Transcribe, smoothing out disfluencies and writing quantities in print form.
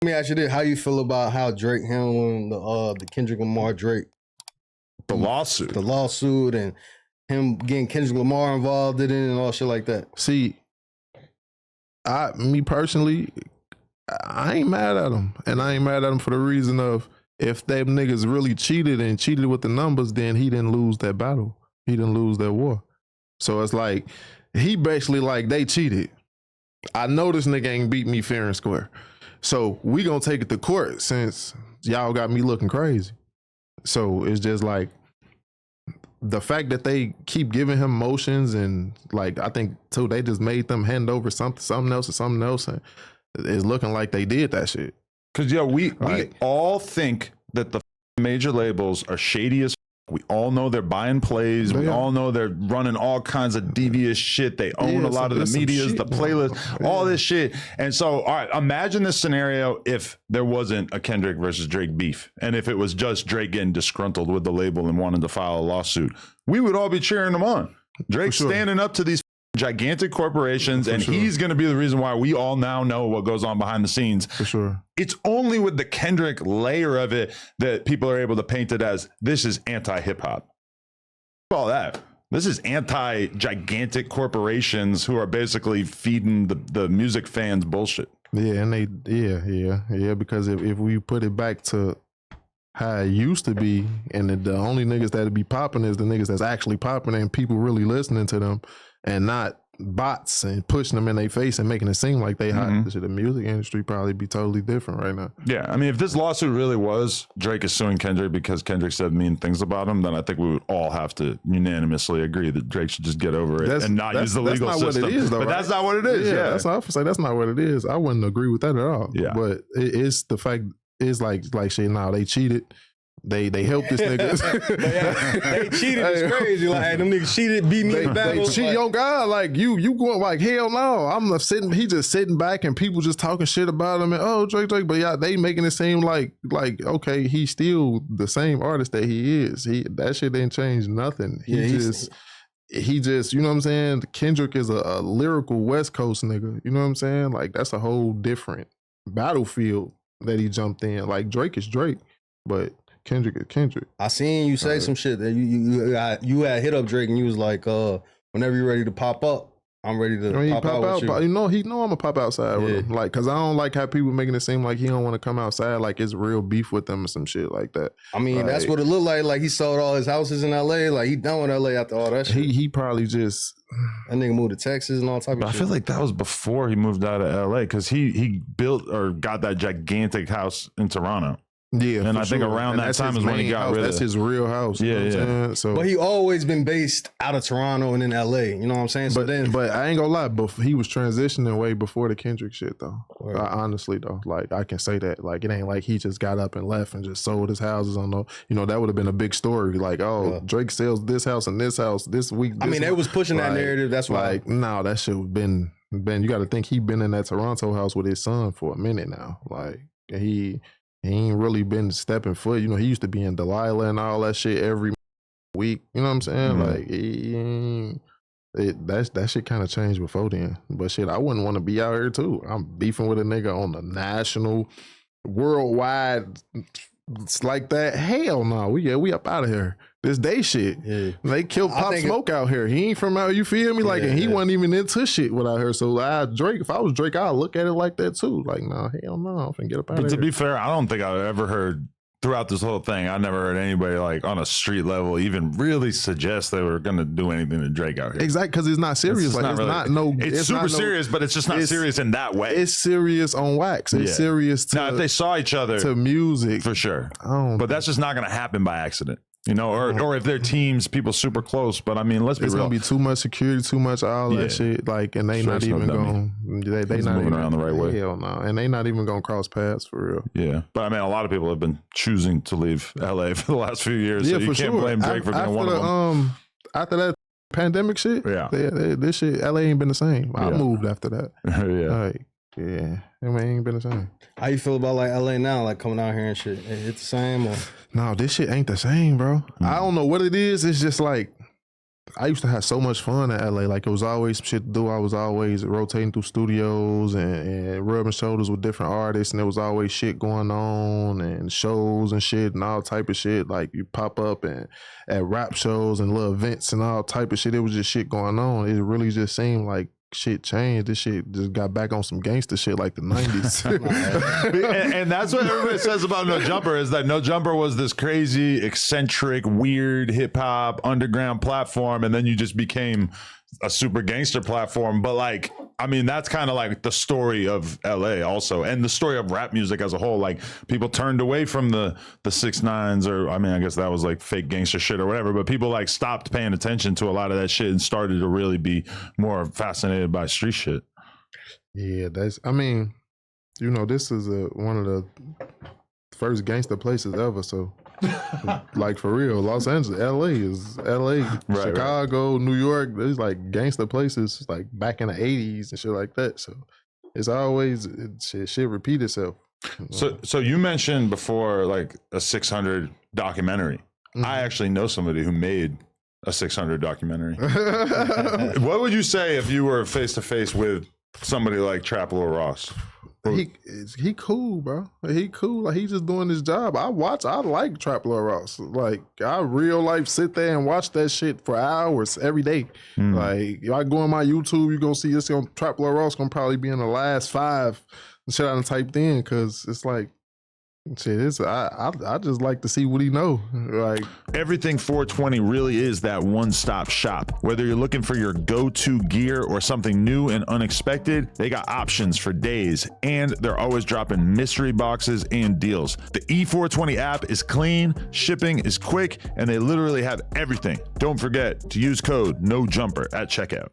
Let me ask you this: how you feel about how Drake handling the Kendrick Lamar Drake lawsuit, and him getting Kendrick Lamar involved in it and all shit like that? See, me personally, I ain't mad at him, and I ain't mad at him for the reason of if them niggas really cheated with the numbers, then he didn't lose that battle. He didn't lose that war. So it's like he basically like they cheated. I know this nigga ain't beat me fair and square. So we gonna take it to court since y'all got me looking crazy. So it's just like the fact that they keep giving him motions and like I think too they just made them hand over something else, and it's looking like they did that shit. Cause we all think that the major labels are shady as. We all know they're buying plays. We all know they're running all kinds of devious shit. They own a lot of the medias, the playlists, all this shit. And so, all right, imagine this scenario if there wasn't a Kendrick versus Drake beef. And if it was just Drake getting disgruntled with the label and wanting to file a lawsuit, we would all be cheering him on. Drake standing up to these gigantic corporations, and he's going to be the reason why we all now know what goes on behind the scenes. For sure. It's only with the Kendrick layer of it that people are able to paint it as this is anti-hip hop. All that. This is anti-gigantic corporations who are basically feeding the music fans bullshit. Yeah, and because if we put it back to how it used to be, and the only niggas that'd be popping is the niggas that's actually popping and people really listening to them, and not bots and pushing them in their face and making it seem like they hot. The music industry probably be totally different right now. Yeah, I mean, if this lawsuit really was Drake is suing Kendrick because Kendrick said mean things about him, then I think we would all have to unanimously agree that Drake should just get over it and not use the legal system. That's not what it is, though, but right? That's not what it is. Yeah, that's what I say. That's not what it is. I wouldn't agree with that at all. Yeah, but it's the fact. It's like shit. Now they cheated. They helped this nigga. they cheated. It's crazy. Like, hey, them niggas cheated, beat me in battle. They cheat on God. Like you going like hell no. I'm sitting. He just sitting back and people just talking shit about him and oh Drake. But yeah, they making it seem like okay, he's still the same artist that he is. That shit didn't change nothing. He just you know what I'm saying. Kendrick is a lyrical West Coast nigga. You know what I'm saying? Like that's a whole different battlefield that he jumped in. Like Drake is Drake, but Kendrick is Kendrick. I seen you say some shit that you had hit up Drake and you was like, whenever you're ready to pop up, I'm ready to pop out with you. You know, he know I'm gonna pop outside with him. Like, cause I don't like how people making it seem like he don't want to come outside, like it's real beef with them or some shit like that. I mean, that's what it looked like. Like he sold all his houses in LA. Like he done with LA after all that shit. He probably just that nigga moved to Texas and all type of shit. I feel like that was before he moved out of LA because he built or got that gigantic house in Toronto. Yeah, and I think around that time is when he got rid of. That's his real house. Yeah. So, but he always been based out of Toronto and in LA. You know what I'm saying? So but I ain't gonna lie, but he was transitioning way before the Kendrick shit though. Honestly though, like I can say that. Like it ain't like he just got up and left and just sold his houses on no. You know that would have been a big story. Like Drake sells this house and this house this week. I mean they was pushing that narrative. That's why. Like no, that shit have been. You got to think he been in that Toronto house with his son for a minute now. Like he ain't really been stepping foot. You know, he used to be in Delilah and all that shit every week. You know what I'm saying? Like, that shit kind of changed before then. But shit, I wouldn't want to be out here too. I'm beefing with a nigga on the national, worldwide, it's like that. Hell no, we up out of here. This day shit. Yeah. They killed Pop Smoke out here. He ain't from out. You feel me? Like, and he wasn't even into shit without her. So Drake, if I was Drake, I'd look at it like that too. Like, nah, hell no, I'm finna get up out of here. But to be fair, I don't think I've ever heard throughout this whole thing. I never heard anybody like on a street level even really suggest they were gonna do anything to Drake out here. Exactly, because it's not serious. It's super serious, but it's just not serious in that way. It's serious on wax. It's serious to, now if they saw each other to music for sure. But that's just not gonna happen by accident. You know, or if they're teams, people super close. But I mean, let's be real. It's gonna be too much security, too much all that shit. Like, and they not even going. They not moving around the right way. Hell no, and they not even gonna cross paths for real. Yeah, but I mean, a lot of people have been choosing to leave LA for the last few years. Yeah, so you can't blame Drake for being one of them. After that pandemic shit, this shit, LA ain't been the same. I moved after that. I mean, it ain't been the same. How you feel about like LA now, like coming out here and shit? It's the same or? No, this shit ain't the same, bro. I don't know what it is. It's just like I used to have so much fun in LA. Like it was always some shit to do. I was always rotating through studios and rubbing shoulders with different artists, and there was always shit going on and shows and shit and all type of shit. Like you pop up and at rap shows and little events and all type of shit. It was just shit going on. It really just seemed like shit changed. This shit just got back on some gangster shit like the 90s. and that's what everybody says about No Jumper, is that No Jumper was this crazy, eccentric, weird hip-hop underground platform, and then you just became a super gangster platform. But like, I mean, that's kind of like the story of LA also, and the story of rap music as a whole. Like people turned away from the 6ix9ines, or I mean, I guess that was like fake gangster shit or whatever, but people like stopped paying attention to a lot of that shit and started to really be more fascinated by street shit. Yeah, I mean, you know, this is one of the first gangster places ever, so like for real, Los Angeles, LA, right, Chicago, right. New York, there's like gangster places like back in the 80s and shit like that. So it's always shit repeat itself. So you mentioned before like a 600 documentary. Mm-hmm. I actually know somebody who made a 600 documentary. What would you say if you were face to face with somebody like Trap Lil Ross? He cool, bro. He cool. Like, he just doing his job. I like Trap Lil Ross. Like, I real life sit there and watch that shit for hours every day. Like, if I go on my YouTube, you gonna see this on Trap Lil Ross gonna probably be in the last 5 shit I done typed in, because it's like, shit, I just like to see what he know. Like, everything 420 really is that one-stop shop. Whether you're looking for your go-to gear or something new and unexpected, they got options for days, and they're always dropping mystery boxes and deals. The E420 app is clean, shipping is quick, and they literally have everything. Don't forget to use code NOJUMPER at checkout.